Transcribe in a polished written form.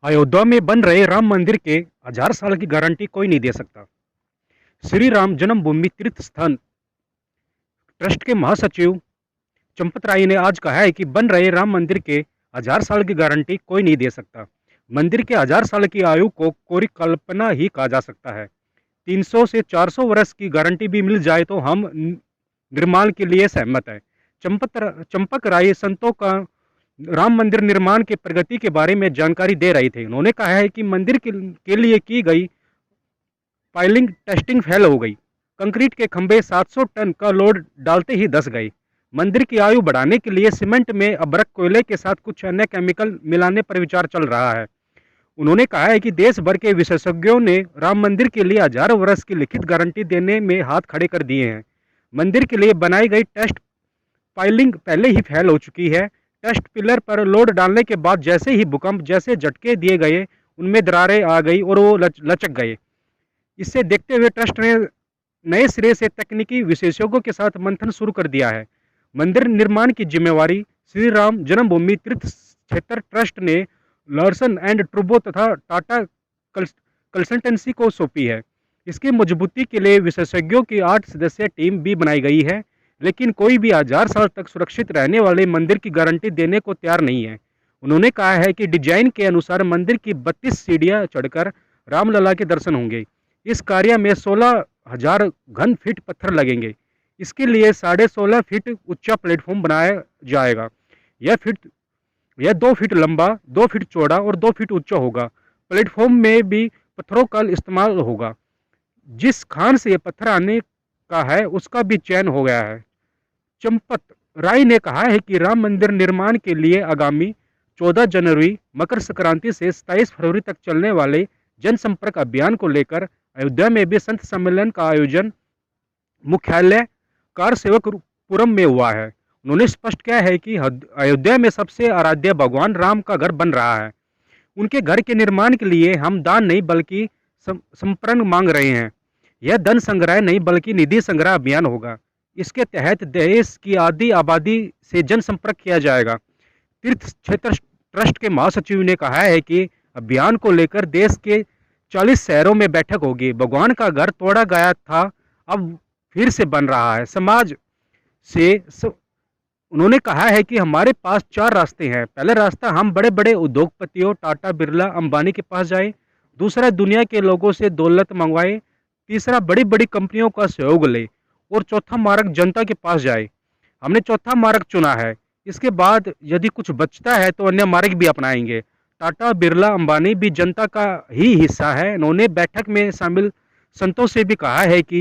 अयोध्या में बन रहे राम मंदिर के 1000 साल की गारंटी कोई नहीं दे सकता। श्री राम जन्मभूमि तीर्थ स्थान ट्रस्ट के महासचिव चंपत राय ने आज कहा है कि बन रहे राम मंदिर के 1000 साल की गारंटी कोई नहीं दे सकता। मंदिर के 1000 साल की आयु को कोरी कल्पना ही कहा जा सकता है। 300 से 400 वर्ष की गारंटी भी मिल जाए तो हम निर्माण के लिए सहमत है। चंपक राय संतों का राम मंदिर निर्माण के प्रगति के बारे में जानकारी दे रहे थे। उन्होंने कहा है कि मंदिर के लिए की गई पाइलिंग टेस्टिंग फेल हो गई। कंक्रीट के खंभे 700 टन का लोड डालते ही धंस गए। मंदिर की आयु बढ़ाने के लिए सीमेंट में अभ्रक कोयले के साथ कुछ अन्य केमिकल मिलाने पर विचार चल रहा है। उन्होंने कहा है कि देश भर के विशेषज्ञों ने राम मंदिर के लिए हजारों वर्ष की लिखित गारंटी देने में हाथ खड़े कर दिए हैं। मंदिर के लिए बनाई गई टेस्ट पाइलिंग पहले ही फेल हो चुकी है। टेस्ट पिलर पर लोड डालने के बाद जैसे ही भूकंप जैसे झटके दिए गए, उनमें दरारें आ गई और वो लचक गए। इसे देखते हुए ट्रस्ट ने नए सिरे से तकनीकी विशेषज्ञों के साथ मंथन शुरू कर दिया है। मंदिर निर्माण की जिम्मेवारी श्री राम जन्मभूमि तीर्थ क्षेत्र ट्रस्ट ने लॉर्सन एंड ट्रूबो तथा टाटा कंसल्टेंसी को सौंपी है। इसकी मजबूती के लिए विशेषज्ञों की 8 सदस्यीय टीम भी बनाई गई है, लेकिन कोई भी 1000 साल तक सुरक्षित रहने वाले मंदिर की गारंटी देने को तैयार नहीं है। उन्होंने कहा है कि डिजाइन के अनुसार मंदिर की 32 सीढ़ियां चढ़कर रामलला के दर्शन होंगे। इस कार्य में 16,000 घन फीट पत्थर लगेंगे। इसके लिए 16.5 फीट ऊंचा प्लेटफॉर्म बनाया जाएगा। यह फीट यह 2 फीट लंबा, 2 फीट चौड़ा और 2 फीट ऊंचा होगा। प्लेटफॉर्म में भी पत्थरों का इस्तेमाल होगा। जिस खान से ये पत्थर आने का है उसका भी चयन हो गया है। चंपत राय ने कहा है कि राम मंदिर निर्माण के लिए आगामी 14 जनवरी मकर संक्रांति से 27 फरवरी तक चलने वाले जनसंपर्क अभियान को लेकर अयोध्या में भी संत सम्मेलन का आयोजन मुख्यालय कार सेवकपुरम में हुआ है। उन्होंने स्पष्ट किया है कि अयोध्या में सबसे आराध्य भगवान राम का घर बन रहा है। उनके घर के निर्माण के लिए हम दान नहीं बल्कि संप्रण मांग रहे हैं। यह धन संग्रह नहीं बल्कि निधि संग्रह अभियान होगा। इसके तहत देश की आधी आबादी से जनसंपर्क किया जाएगा। तीर्थ क्षेत्र ट्रस्ट के महासचिव ने कहा है कि अभियान को लेकर देश के 40 शहरों में बैठक होगी। भगवान का घर तोड़ा गया था, अब फिर से बन रहा है। समाज से उन्होंने कहा है कि हमारे पास 4 रास्ते हैं। पहला रास्ता हम बड़े बड़े उद्योगपतियों टाटा बिरला अंबानी के पास जाए। दूसरा दुनिया के लोगों से दौलत मंगवाए। तीसरा बड़ी बड़ी कंपनियों का सहयोग ले। और चौथा मार्ग जनता के पास जाए। हमने चौथा मार्ग चुना है। इसके बाद यदि कुछ बचता है तो अन्य मार्ग भी अपनाएंगे। टाटा बिरला अंबानी भी जनता का ही हिस्सा है। उन्होंने बैठक में शामिल संतों से भी कहा है कि